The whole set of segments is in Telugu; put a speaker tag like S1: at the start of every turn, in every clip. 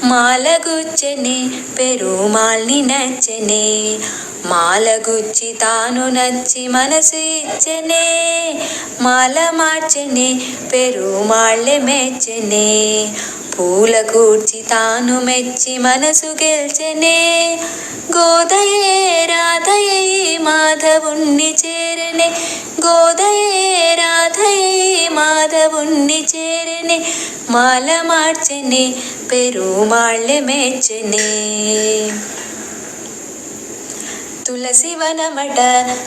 S1: మాలగుచ్చెనే పెరుమాళ్ నచ్చనే, మాలగుచ్చి తాను నచ్చి మనసు ఇచ్చనే, మాల మార్చెనే పెరుమాళ్ళే మెచ్చనే, పూల కూర్చి తాను మెచ్చి మనసు గెల్చెనే, గోదయే రాధయే మాధవుణ్ణి చేరనే, గోదయే రాధయే మాధవుణ్ణి చేరనే, మాల మార్చెనే పెరుమాళ్ళే మెచ్చనే. తులసివనమట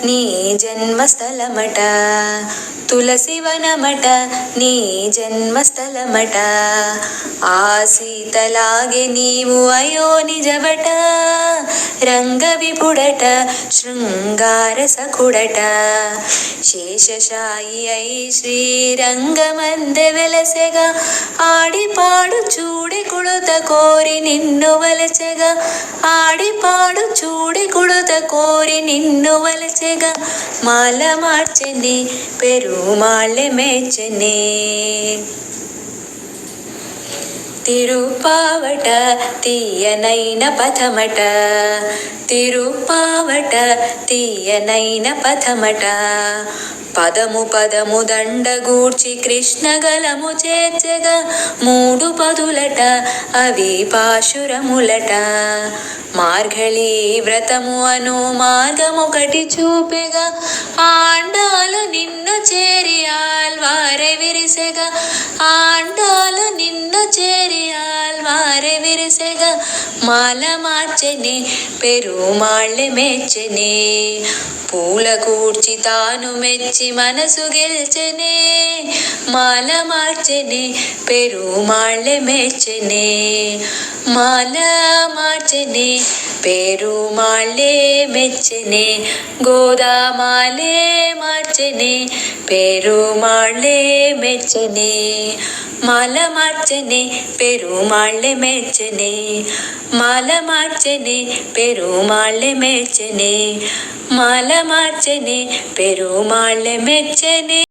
S1: నీ జన్మస్థలమట, తులసివనమట నీ జన్మస్థలమట, ఆ సీతలాగే నీవు అయో నిజబట, రంగవిపుడట శృంగార సఖుడట, శేషశాయి అయి శ్రీరంగమందె వెలసెగా, ఆడిపాడు చూడి కుడుత కోరి నిన్ను వలచెగా, ఆడిపాడు చూడి కుడుత కోరి నిన్ను వలచెగా, మాల మార్చెనే పెరుమాళ్ళే మెచ్చనే. తిరుపావట తీయనైన పథమట, తిరుపావట తీయనైన పథమట, పదము పదము దండగూర్చి కృష్ణగలము చేర్చెగా, మూడు పదులట అవి పాశురములట, మార్గళీ వ్రతము అను మార్గమొకటి చూపెగా, ఆండాలు నిన్ను చేరి ఆల్వారె విరిసెగా, ఆండాలు నిన్ను చేరి ఆల్వారె విరిసెగా, మాల మార్చెనే పెరుమాళ్ళే మెచ్చనే, పూల కూర్చి తాను మెచ్చి మనసు గెల్చెనే, మాల మార్చెనే పెరుమాళ్ళే మెచ్చనే, మాల మార్చెనే పెరుమాళ్ళే మెచ్చనే, గోదామాలే మార్చెనే పెరుమాళ్ళే మెచ్చనే, మాల మార్చెనే పెరుమాళ్ళే మెచ్చనే, మాల మార్చెనే పెరుమాళ్ళే మెచ్చనే, మాల మార్చెనే పెరుమాళ్ళే మెచ్చనే.